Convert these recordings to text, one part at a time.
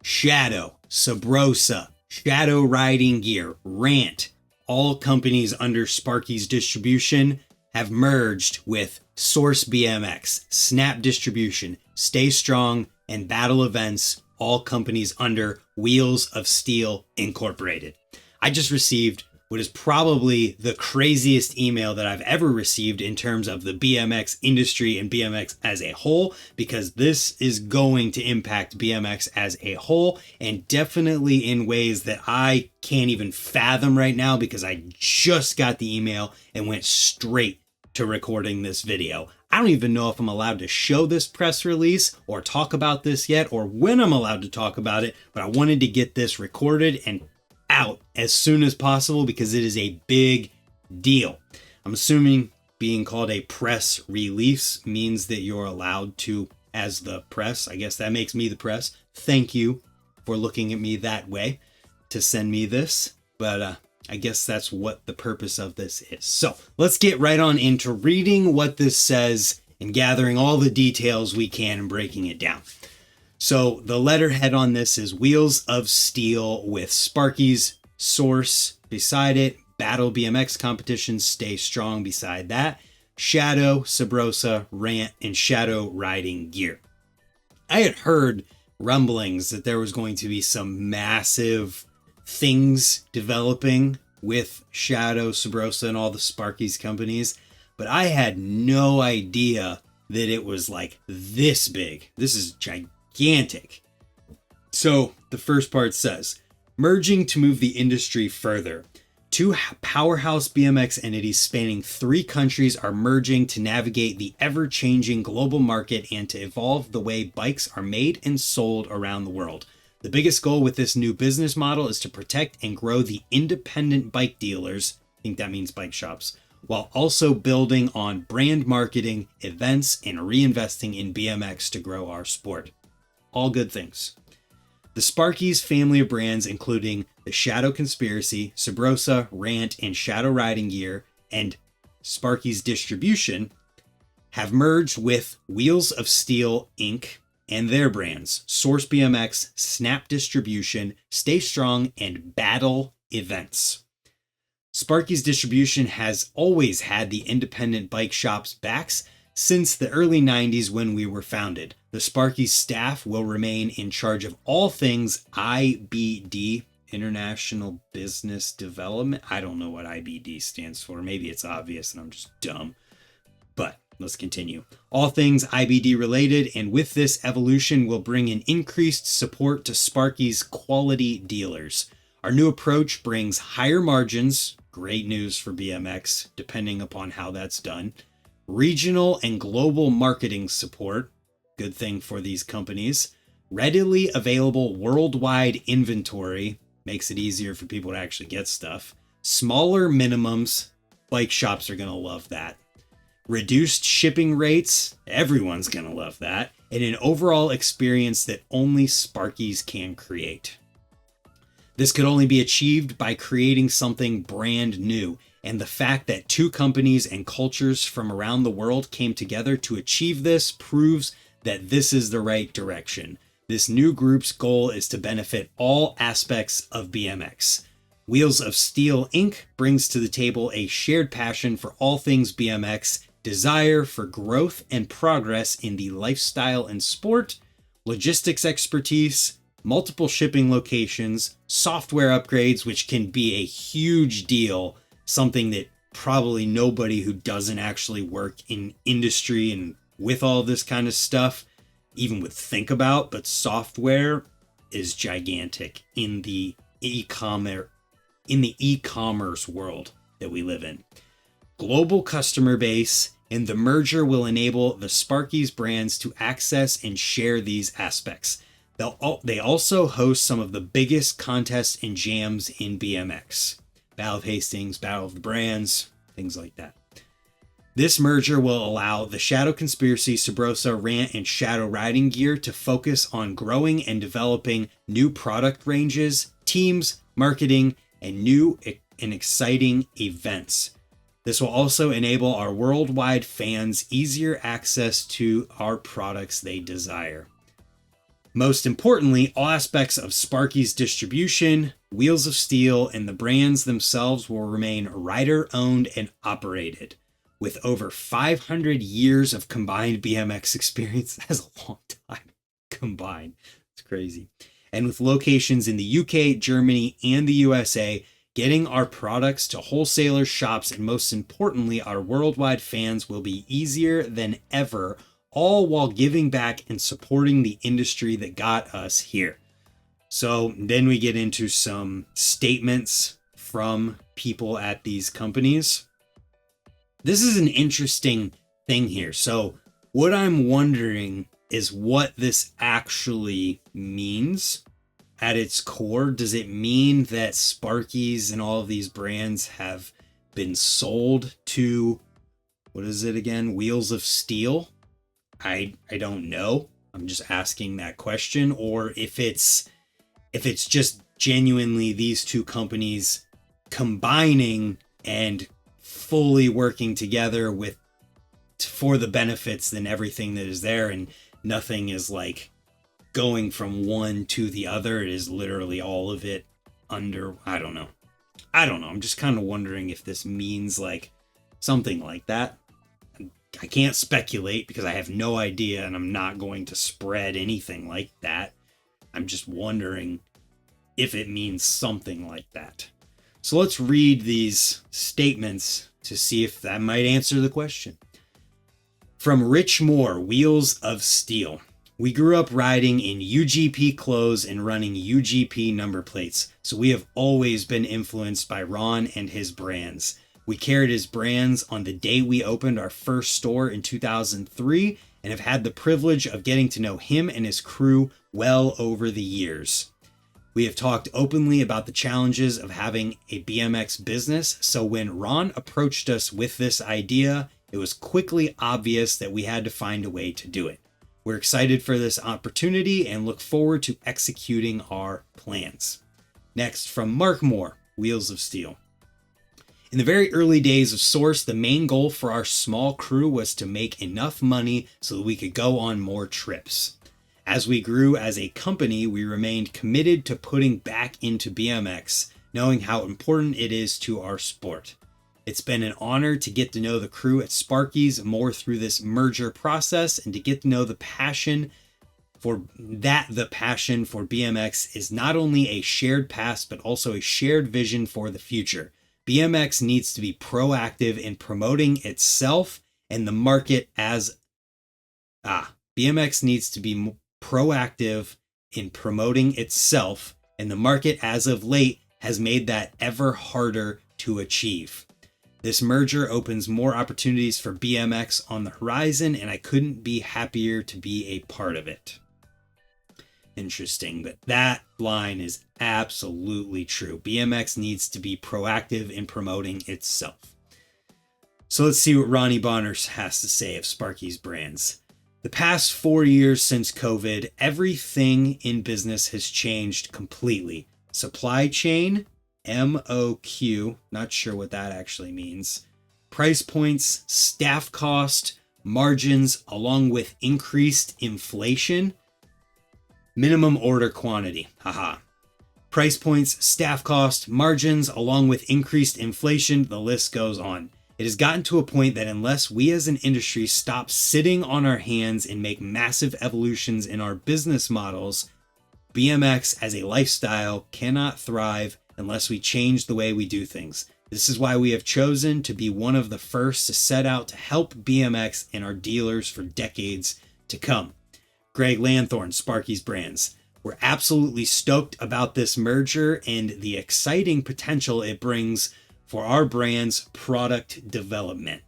Shadow, Subrosa, Shadow Riding Gear, Rant, all companies under Sparky's distribution have merged with Source BMX, Snap Distribution, Stay Strong, and Battle Events, all companies under Wheels of Steel Incorporated. I just received what is probably the craziest email that I've ever received in terms of the BMX industry and BMX as a whole, because this is going to impact BMX as a whole, and definitely in ways that I can't even fathom right now, because I just got the email and went straight to recording this video. I don't even know if I'm allowed to show this press release or talk about this yet, or when I'm allowed to talk about it, but I wanted to get this recorded and out as soon as possible because it is a big deal. I'm assuming being called a press release means that you're allowed to, as the press, I guess that makes me the press. Thank you for looking at me that way to send me this, but I guess that's what the purpose of this is. So let's get right on into reading what this says and gathering all the details we can and breaking it down. So the letterhead on this is Wheels of Steel with Sparkys, Source beside it, Battle BMX competitions, Stay Strong beside that, Shadow, Subrosa, Rant, and Shadow Riding Gear. I had heard rumblings that there was going to be some massive things developing with Shadow, Subrosa, and all the Sparkys companies, but I had no idea that it was like this big. This is gigantic. So the first part says, merging to move the industry further. Two powerhouse BMX entities spanning 3 countries are merging to navigate the ever-changing global market and to evolve the way bikes are made and sold around the world. The biggest goal with this new business model is to protect and grow the independent bike dealers, I think that means bike shops, while also building on brand marketing, events, and reinvesting in BMX to grow our sport. All good things. The Sparkys family of brands, including the Shadow Conspiracy, Subrosa, Rant, and Shadow Riding Gear, and Sparkys Distribution, have merged with Wheels of Steel Inc. and their brands, Source BMX, Snap Distribution, Stay Strong, and Battle Events. Sparkys Distribution has always had the independent bike shop's backs since the early 90s when we were founded. The Sparkys staff will remain in charge of all things IBD, International Business Development. I don't know what IBD stands for. Maybe it's obvious and I'm just dumb. But let's continue. All things IBD related, and with this evolution will bring an increased support to Sparkys quality dealers. Our new approach brings higher margins, great news for BMX, depending upon how that's done, regional and global marketing support, good thing for these companies, readily available worldwide inventory, makes it easier for people to actually get stuff, smaller minimums, bike shops are going to love that, reduced shipping rates, everyone's going to love that, and an overall experience that only Sparkys can create. This could only be achieved by creating something brand new, and the fact that 2 companies and cultures from around the world came together to achieve this proves that this is the right direction. This new group's goal is to benefit all aspects of BMX. Wheels of Steel Inc. brings to the table a shared passion for all things BMX, desire for growth and progress in the lifestyle and sport, logistics expertise, multiple shipping locations, software upgrades, which can be a huge deal, something that probably nobody who doesn't actually work in industry and with all this kind of stuff even would think about, but software is gigantic in the e-commerce world that we live in. Global customer base, and the merger will enable the Sparkys brands to access and share these aspects. They also host some of the biggest contests and jams in BMX. Battle of Hastings, Battle of the Brands, things like that. This merger will allow the Shadow Conspiracy, Subrosa, Rant, and Shadow Riding Gear to focus on growing and developing new product ranges, teams, marketing, and new and exciting events. This will also enable our worldwide fans easier access to our products they desire. Most importantly, all aspects of Sparky's distribution, Wheels of Steel, and the brands themselves will remain rider-owned and operated. With over 500 years of combined BMX experience, that's a long time combined. It's crazy. And with locations in the UK, Germany, and the USA, getting our products to wholesalers, shops, and most importantly, our worldwide fans will be easier than ever, all while giving back and supporting the industry that got us here. So then we get into some statements from people at these companies. This is an interesting thing here. So what I'm wondering is what this actually means at its core. Does it mean that Sparkys and all of these brands have been sold to, what is it again? Wheels of Steel? I don't know. I'm just asking that question. Or if it's just genuinely these two companies combining and fully working together for the benefits than everything that is there, and nothing is like going from one to the other. It is literally all of it under, I don't know. I'm just kind of wondering if this means like something like that. I can't speculate because I have no idea, and I'm not going to spread anything like that. I'm just wondering if it means something like that. So let's read these statements to see if that might answer the question. From Marc Moore, Wheels of Steel. We grew up riding in UGP clothes and running UGP number plates, so we have always been influenced by Ron and his brands. We carried his brands on the day we opened our first store in 2003 and have had the privilege of getting to know him and his crew well over the years. We have talked openly about the challenges of having a BMX business, so when Ron approached us with this idea, it was quickly obvious that we had to find a way to do it. We're excited for this opportunity and look forward to executing our plans. Next, from Marc Moore, Wheels of Steel. In the very early days of Source, the main goal for our small crew was to make enough money so that we could go on more trips. As we grew as a company, we remained committed to putting back into BMX, knowing how important it is to our sport. It's been an honor to get to know the crew at Sparkys more through this merger process and to get to know the passion for BMX is not only a shared past, but also a shared vision for the future. BMX needs to be proactive in promoting itself and the market BMX needs to be proactive in promoting itself, and the market as of late has made that ever harder to achieve. This merger opens more opportunities for BMX on the horizon, and I couldn't be happier to be a part of it. Interesting, but that line is absolutely true. BMX needs to be proactive in promoting itself. So let's see what Ronnie Bonners has to say of Sparky's brands. The past 4 years since COVID, everything in business has changed completely. Supply chain, MOQ, not sure what that actually means. Price points, staff cost, margins, along with increased inflation. Minimum order quantity, Price points, staff cost, margins, along with increased inflation, the list goes on. It has gotten to a point that unless we as an industry stop sitting on our hands and make massive evolutions in our business models, BMX as a lifestyle cannot thrive unless we change the way we do things. This is why we have chosen to be one of the first to set out to help BMX and our dealers for decades to come. Greg Lanthorn, Sparky's Brands. We're absolutely stoked about this merger and the exciting potential it brings for our brand's product development.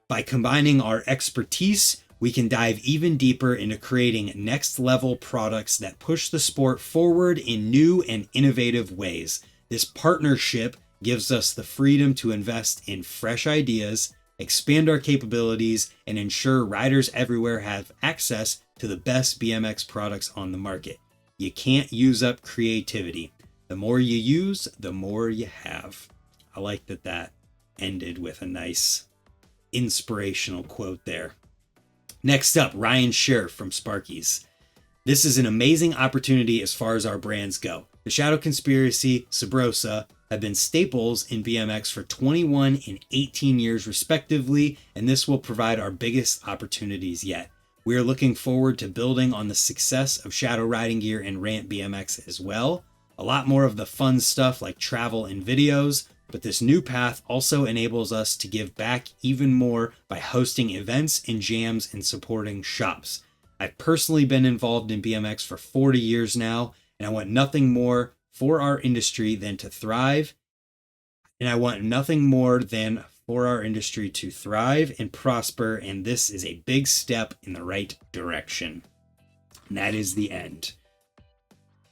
By combining our expertise, we can dive even deeper into creating next level products that push the sport forward in new and innovative ways. This partnership gives us the freedom to invest in fresh ideas, expand our capabilities, and ensure riders everywhere have access to the best BMX products on the market. You can't use up creativity. The more you use, the more you have. I like that ended with a nice inspirational quote there. Next up, Ryan Scherr from Sparkys. This is an amazing opportunity as far as our brands go. The Shadow Conspiracy, Subrosa have been staples in BMX for 21 and 18 years respectively, and this will provide our biggest opportunities yet. We are looking forward to building on the success of Shadow Riding Gear and Rant BMX as well. A lot more of the fun stuff like travel and videos, but this new path also enables us to give back even more by hosting events and jams and supporting shops. I've personally been involved in BMX for 40 years now, and I want nothing more for our industry than to thrive. And I want nothing more than for our industry to thrive and prosper, and this is a big step in the right direction. And that is the end.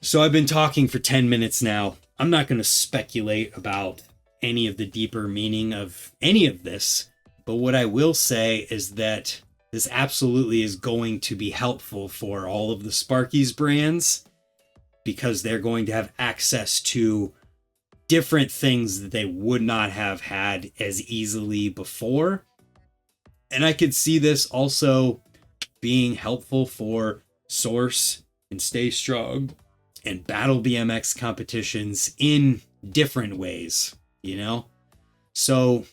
So I've been talking for 10 minutes now. I'm not going to speculate about any of the deeper meaning of any of this, but what I will say is that this absolutely is going to be helpful for all of the Sparkys brands, because they're going to have access to different things that they would not have had as easily before. And I could see this also being helpful for Source and Stay Strong and Battle BMX competitions in different ways, you know? So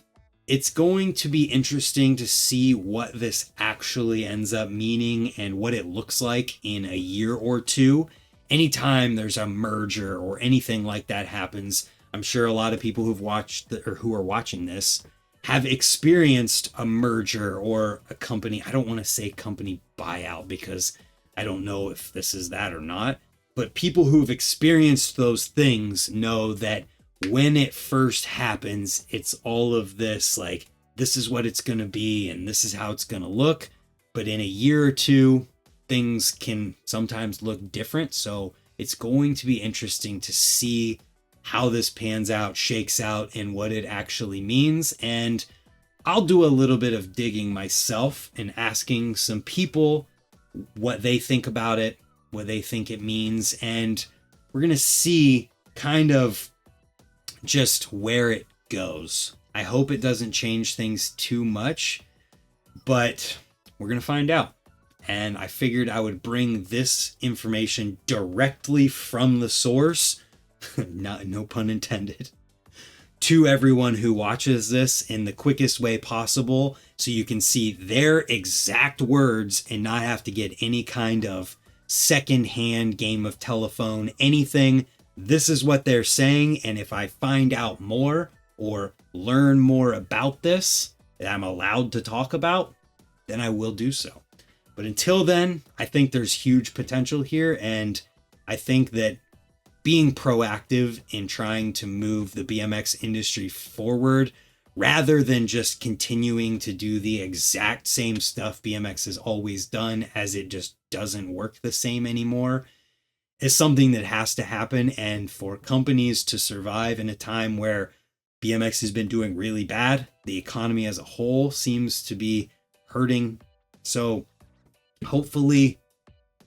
it's going to be interesting to see what this actually ends up meaning and what it looks like in a year or two. Anytime there's a merger or anything like that happens, I'm sure a lot of people who've watched or who are watching this have experienced a merger or a company. I don't want to say company buyout because I don't know if this is that or not, but people who've experienced those things know that when it first happens, it's all of this, like, this is what it's going to be and this is how it's going to look. But in a year or two, things can sometimes look different. So it's going to be interesting to see how this pans out, shakes out, and what it actually means. And I'll do a little bit of digging myself and asking some people what they think about it, what they think it means. And we're going to see kind of just where it goes. I hope it doesn't change things too much, but we're going to find out. And I figured I would bring this information directly from the source, no pun intended, to everyone who watches this in the quickest way possible, so you can see their exact words and not have to get any kind of secondhand game of telephone, anything. This is what they're saying, and if I find out more or learn more about this that I'm allowed to talk about, then I will do so. But until then, I think there's huge potential here, and I think that being proactive in trying to move the BMX industry forward, rather than just continuing to do the exact same stuff BMX has always done, as it just doesn't work the same anymore, is something that has to happen. And for companies to survive in a time where BMX has been doing really bad, the economy as a whole seems to be hurting. So hopefully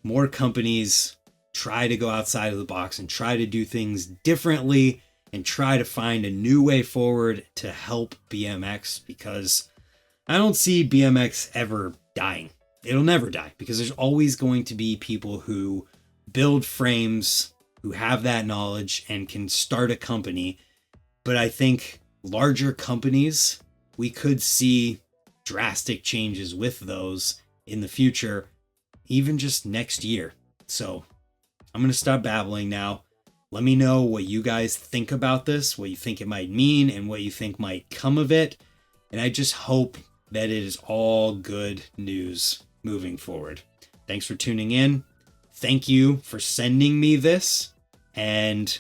more companies try to go outside of the box and try to do things differently and try to find a new way forward to help BMX, because I don't see BMX ever dying. It'll never die, because there's always going to be people who build frames, who have that knowledge and can start a company. But I think larger companies, we could see drastic changes with those in the future, even just next year. So I'm going to stop babbling now. Let me know what you guys think about this, what you think it might mean, and what you think might come of it. And I just hope that it is all good news moving forward. Thanks for tuning in. Thank you for sending me this. And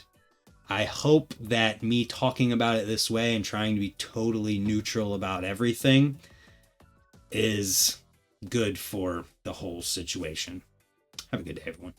I hope that me talking about it this way and trying to be totally neutral about everything is good for the whole situation. Have a good day, everyone.